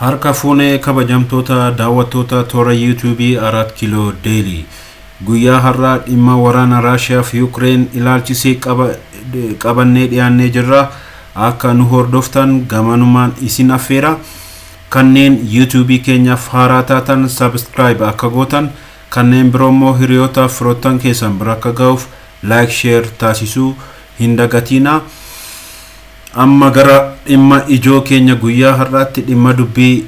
Harka fuunee kabajamtoota daawwattoota toora YouTube 4 kilo daily guyyaa har'aa dhimma waraana Raashiyaa fi Ukraine ilaalchisee qabannee dhiyaannee jirra. Akka nu hordoftan gamanumaan isin affeera. Kanneen YouTube keenyaaf haaraa taatan subscribe akka gootan, kanneen biroo immoo hiriyoota firoottan keessan bira akka ga'uuf like share taasisuu hin dagatinaa. Amma gara dhimma ijoo keenya guyyaa har'aatti dhimma dubbii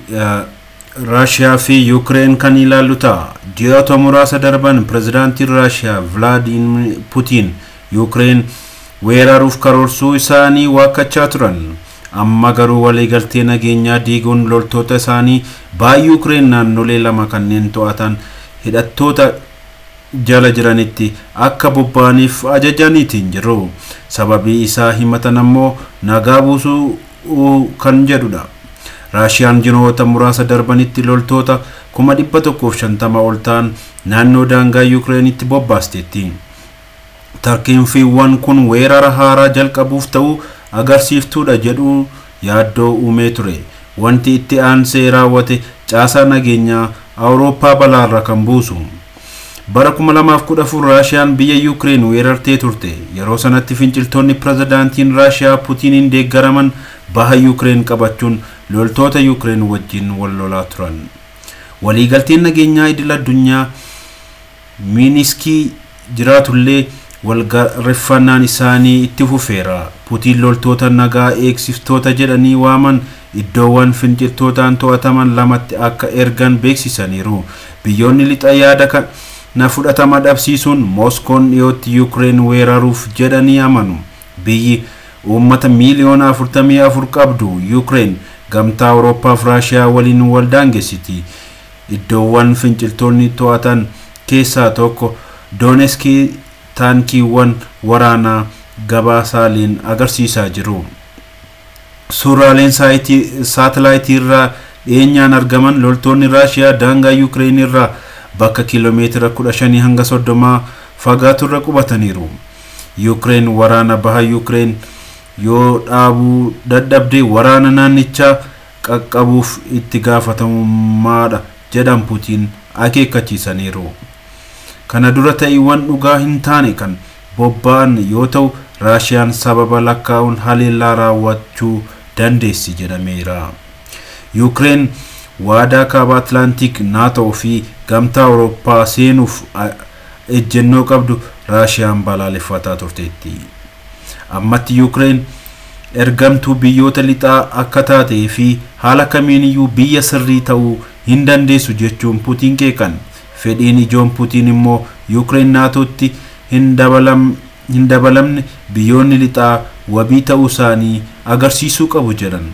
Raashiyaa fi Ukraine kan ilaallu ta'a. Ji'oota muraasa darban pirezidaantiin Raashiyaa Vladimir Putin Ukraine weeraruuf karoorsuu isaanii waakkachaa turan. Amma garuu waliigaltee nageenyaa diiguun loltoota isaanii baay'ee Ukraine naannolee lama kanneen to'atan hidhattoota jala jiranitti akka bobba'aniif ajajaniitiin jiru. Sababii isaa himatan ammoo nagaa buusuu kan jedhudha. Raashiyaan ji'oota muraasa darbanitti loltoota 150 ol ta'an naannoo daangaa Ukrainitti bobbaasteetti. Tarkaanfiiwwan kun weerara haaraa jalqabuuf ta'uu agarsiiftuudha jedhu yaaddoo uumee ture. Wanti itti aansee raawwate caasaa nageenyaa Awurooppaa balaarra kan buusu. Bara 2014 Raashiyaan biyya Ukraine weerartee turte. Yeroo sanatti finciltoonni pirezidaantiin Raashiyaa Putiniin deeggaraman baha Ukraine qabachuun loltoota Ukraine wajjin wal lolaa turan. Waliigalteen nageenyaa idil addunyaa Miiniskii jiraatullee walgaarreffannaan isaanii itti fufeera. Putin loltoota nagaa eegsiftoota jedhanii waaman iddoowwan finciltootaan to'ataman lamatti akka ergan beeksisaniiru. Biyyoonni lixa yaada kana fudhatama dhabsiisuun Moskoon dhiyootti Ukraine weeraruuf jedhanii amanu. Biyyi uummata miiliyoona 44 qabdu Ukraine gamtaa Awurooppaa fi Raashiyaa waliin wal daangessiti. Iddoowwan finciltoonni to'atan keessaa tokko Donetskii taankiiwwan waraanaa gabaasaaleen agarsiisaa jiru. Suuraaleen saatalaayitii irraa dhiyeenyaan argaman loltoonni Raashiyaa daangaa Ukraine irraa bakka kiiloomeetira 15 hanga 30 fagaaturra qubataniiru. Ukraine waraana baha Ukraine yoo dhaabuu dadhabde waraana naannichaa qaqqabuuf itti gaafatamummaadha jedhan Putin akeekkachiisaniiru. Kana dura ta'iiwwan dhugaa hin taane kan bobba'an yoo ta'u Raashiyaan sababa lakkaa'uun haleellaa raawwachuu dandeessi jedhameera. Ukraine waadaa kaaba Atlantik NATO fi gamtaa Awurooppaa seenuuf ejjennoo qabdu Raashiyaan balaaleffataa turteetti. Ammatti Ukraine ergamtuu biyyoota lixaa akka taatee fi haala kamiiniyyuu biyya sirrii ta'uu hin dandeessu jechuun Putin qeeqan. Fedhiin ijoon Putin immoo Ukraine NATOtti hin dabalamne biyyoonni lixaa wabii ta'uu isaanii agarsiisuu qabu jedhan.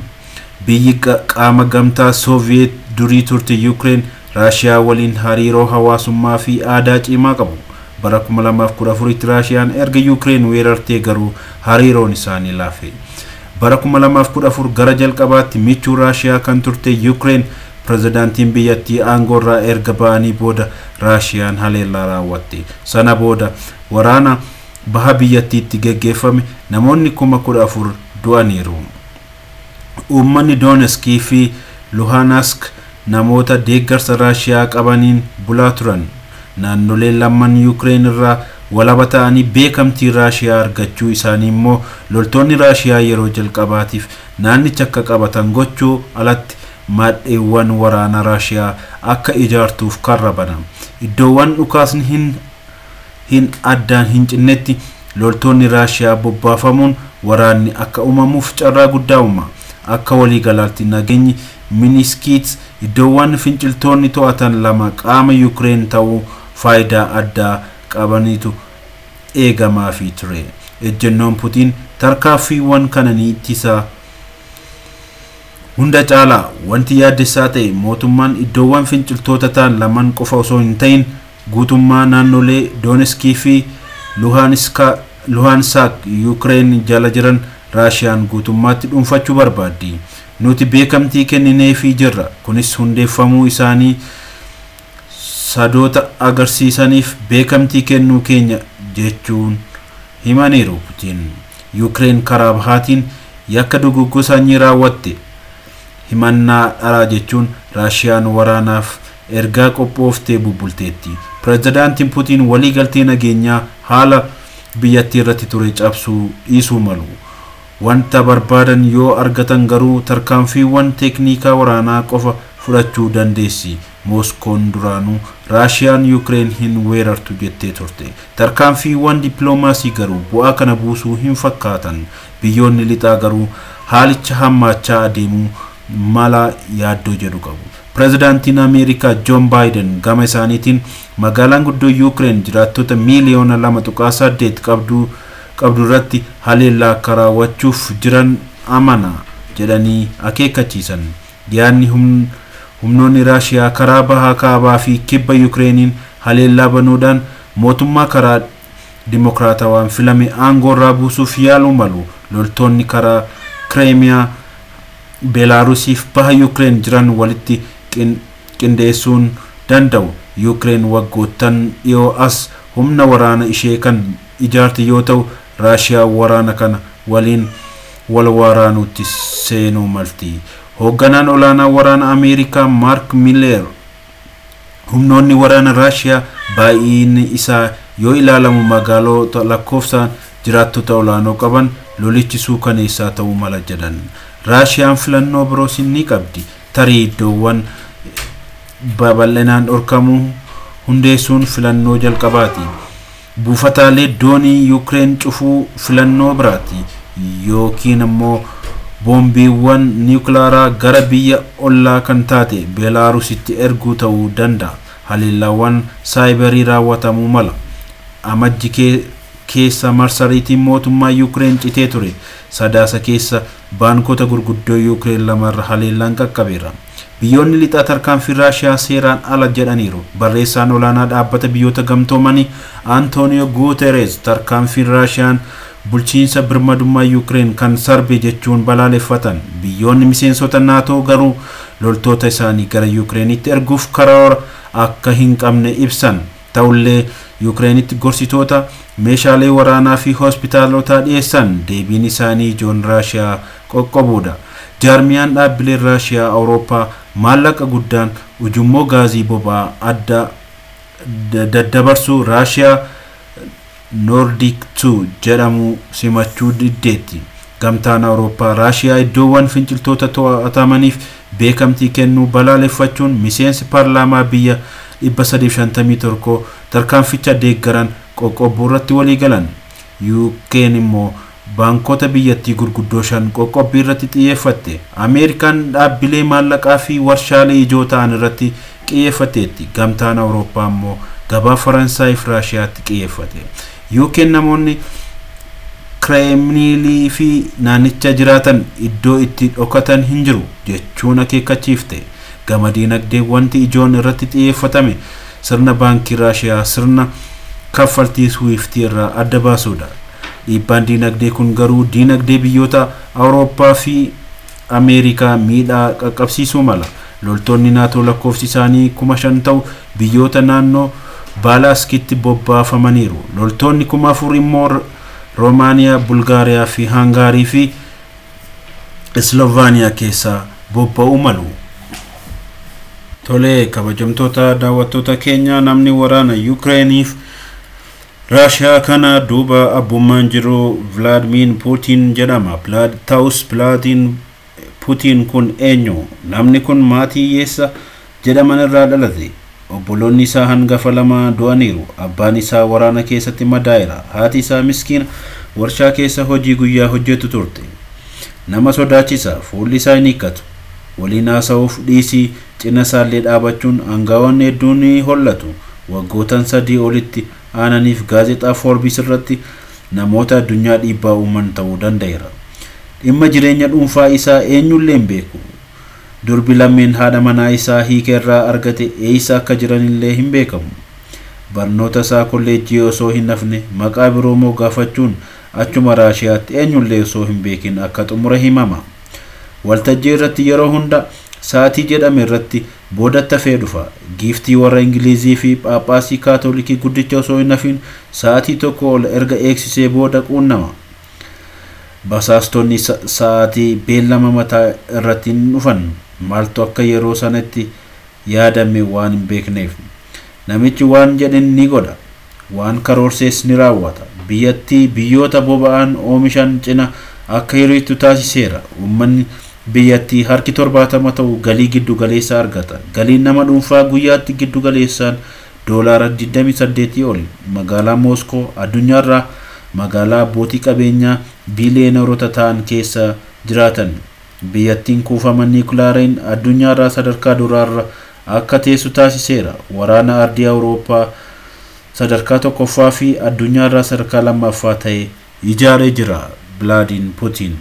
Biyyi qaama gamtaa Soviyeet durii turte Ukraine Raashiyaa waliin hariiroo hawaasummaa fi aadaa cimaa qabu. Bara 2014 Raashiyaan erga Ukraine weerartee garuu hariiroon isaanii laafe. Bara 2014 gara jalqabaatti michuu Raashiyaa kan turte Ukraine pirezidaantiin biyyattii aangoorraa erga ba'anii booda Raashiyaan haleellaa raawwatte. Sana booda waraana baha biyyattiitti geggeeffame namoonni 14,000 du'aniiru. Uummanni Donetskii fi Luhansk namoota deeggarsa Raashiyaa qabaniin bulaa turan. Naannoleen lamman Ukraine irraa walaba ta'anii beekamtii Raashiyaa argachuu isaanii immoo loltoonni Raashiyaa yeroo jalqabaatiif naannicha akka qabatan gochuu alatti madheewwan waraana Raashiyaa akka ijaartuuf karra banan. Iddoowwan dhukaasni hin addaan hin cinnetti loltoonni Raashiyaa bobbaafamuun waraanni akka uumamuuf carraa guddaa uuma. Akka waliigalaatti nageenyi Miiniskiitti iddoowwan finciltoonni to'atan lama qaama Ukraine ta'uu faayidaa addaa qabaniitu eegamaa fi ture. Ejjennoon Putin tarkaanfiiwwan kana ni ittisa. Hunda caalaa wanti yaaddessaa ta'e mootummaan iddoowwan finciltoota ta'an laman qofa osoo hin ta'in guutummaa naannolee Donetskii fi Luhansk Ukraine jala jiran Raashiyaan guutummaatti dhuunfachuu barbaaddi. Nuti beekamtii kennineefii jirra. Kunis hundeeffamuu isaanii sadoota agarsiisaniif beekamtii kennuu keenya jechuun himaniiru Putin. Ukraine karaa bahaatiin yakka duguggoo sanyii raawwatte himannaa dharaa jechuun Raashiyaan waraanaaf ergaa qophooftee bubbulteetti. Pireezidaantiin Putiin waliigaltee nageenyaa haala biyyattii irratti ture cabsuu dhiisuu malu. Wanta barbaadan yoo argatan garuu tarkaanfiiwwan teeknikaa waraanaa qofa fudhachuu dandeessi. Moskoon duraanuu Raashiyaan Yuukireen hin weerartu jettee turte. Tarkaanfiiwwan dippiloomaasii garuu bu'aa kana buusuu hin fakkaatan. Biyyoonni lixaa garuu haalicha hammaachaa adeemuu mala yaaddoo jedhu qabu. Pireezidaantiin Ameerikaa Joon Baayiden gama isaaniitiin magaalaan guddoo Yuukireen jiraattota miiliyoona 2.8 qabdu irratti haleellaa akka raawwachuuf jiran amana jedhanii akeekkachiisan. Yaadni humnoonni Raashiyaa karaa bahaa kaabaa fi kibba Yuukireeniin haleellaa banuudhaan mootummaa karaa dimokiraatawaan filame aangoo irraa buusuuf yaaluu malu. Loltoonni karaa Kireemiyaa, Beelaarusiif baha Yuukireen jiran walitti qindeessuun danda'u. Yuukireen waggoottan dhiyoo as humna waraana ishee kan ijaarti yoo ta'u, Raashiyaa waraana kana waliin wal waraanuutti seenuu malti. Hoogganaan olaanaa waraana Ameerikaa Mark Miller humnoonni waraana Raashiyaa baay'inni isaa yoo ilaalamu magaalota lakkoofsaan jiraattota olaanoo qaban lolichi suukaneessaa ta'uu mala jedhan. Raashiyaan filannoo biroos ni qabdi. Tarii iddoowwan babal'inaan dhorkamuu hundeessuun filannoo jalqabaati. Buufataalee doonii Yuukireen cufuu filannoo biraati. Yookiin immoo boombiiwwan niwukilaaraa gara biyya ollaa kan taate Beelaarusitti erguu ta'uu danda'a. Haleellaawwan saayibarii raawwatamuu mala. Amajji keessa marsariitiin mootummaa Yuukireen citee ture. Sadaasa keessa baankota gurguddoo Yuukireen lamarra haleellaan qaqqabeera. Biyyoonni lixaa tarkaanfii Raashiyaa seeraan ala jedhaniiru. Barreessaan olaanaa dhaabbata biyyoota gamtoomanii Antonio Guterres tarkaanfii Raashiyaan bulchiinsa birmadummaa Yuukireen kan sarbe jechuun balaaleffatan. Biyyoonni miseensota NATO garuu loltoota isaanii gara Yuukireenitti erguuf karoora akka hin qabne ibsan. Ta'ullee Yuukireenitti gorsitoota meeshaalee waraanaa fi hospitaalota dhiyeessan. Deebiin isaanii ijoon Raashiyaa qoqqobuudha. Jaarmiyaan dhaabbilee Raashiyaa Awurooppaa maallaqa guddaan ujummoo gaazii boba'aa adda daddabarsuu Raashiyaa Nordic 2 jedhamu simachuu diddeetti. Gamtaan Awurooppaa Raashiyaa iddoowwan finciltoota to'atamaniif beekamtii kennuu balaaleffachuun miseensi paarlaamaa biyya 351 tarkaanficha deeggaran qoqqobuu irratti walii galan. Yuukireen immoo baankota biyyattii gurguddoo 5 qoqqobbii irratti xiyyeeffatte. Ameerikaan dhaabbilee maallaqaa fi warshaalee ijoo ta'an irratti xiyyeeffatteetti. Gamtaan Awurooppaa immoo gabaa Faransaay fi Raashiyaatti xiyyeeffate. Yuukireen namoonni Kireemniilii fi naannicha jiraatan iddoo itti dhokatan hin jiru jechuun akeekkachiifte. Gama diinagdee wanti ijoon irratti xiyyeeffatame sirna baankii Raashiyaa sirna kaffaltii Swift irraa adda baasuudha. Dhiibbaan diinagdee kun garuu diinagdee biyyoota Awurooppaa fi Ameerikaa miidhaa qaqqabsiisuu mala. Loltoonni NATO lakkoofsi isaanii 5,000 ta'u biyyoota naannoo Baalaaskitti bobbaafamaniiru. Loltoonni 4,000 immoo Roomaaniyaa, Bulgaariyaa fi Hangaarii fi Slovaaniyaa keessaa bobba'uu malu. Tolee, kabajamtoota daawwattoota keenya, namni waraana Yuukireeniif Raashiyaa kana duuba abbummaan jiru Vladimir Putin jedhama. Vladimir Putin kun eenyu? Namni kun maatii hiyyeessa jedhaman irraa dhalate. Obboloonni isaa hangafa 2 du'aniiru. Abbaan isaa waraana keessatti madaa'eera. Haati isaa miskiina warshaa keessa hojii guyyaa hojjetu turte. Nama sodaachisa, fuulli isaa hin hiikkatu. Waliin haasa'uuf dhiisii cina isaallee dhaabachuun aangawoonni hedduun ni hollatu. Waggootan 3 olitti aananiif gaazexaa Forbes irratti namoota addunyaa dhiibbaa uuman ta'uu danda'eera. Dhimma jireenya dhuunfaa isaa eenyullee hin beeku. Durbi lammeen haadha manaa isaa hiika irraa argate eessa akka jiranillee hin beekamu. Barnoota isaa kolleejjii osoo hin hafne maqaa biroo moggaafachuun achuma Raashiyaatti eenyullee osoo hin beekin akka xumura himama. Waltajjii irratti yeroo hunda sa'aatii jedhame irratti boodatti hafee dhufa. Giiftii warra Ingilizii fi Phaaphaasii Kaatoolikii guddicha osoo hin hafin sa'aatii tokko ol erga eegsisee booda quunnama. basaastonni sa'aatii beellama mataa irratti hin dhufan maaltu akka yeroo sanatti yaadame waan hin beekneef. Namichi waan jedhen ni godha, waan karoorsees ni raawwata. Biyyattii biyyoota boba'aan oomishan cina akka hiriirtu taasiseera. Uummanni biyyattii harki 70 ta'u galii giddu galeessaa argata. Galiin nama dhuunfaa guyyaatti giddu galeessaan doolaara 28 ol. Magaalaa Mooskoo addunyaarraa magaalaa abbootii qabeenyaa biiliyooneroota ta'an keessa jiraatan. Biyyattiin kuufama niikulaariin addunyaarraa sadarkaa duraarra akka teessu taasiseera. Waraana ardii Awurooppaa sadarkaa tokkoffaa fi addunyaarraa sadarkaa lammaffaa ta'e ijaaree jira. Vladimir Putin.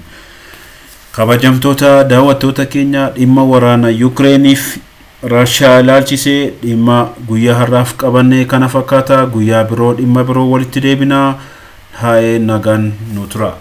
Kabajamtoota daawwattoota keenya, dhimma waraana Yukireeniif Raashiyaa ilaalchisee dhimma guyyaa har'aaf qabannee kana fakkaata. Guyyaa biroo dhimma biroo walitti deebinaa. Nagaan nu tura.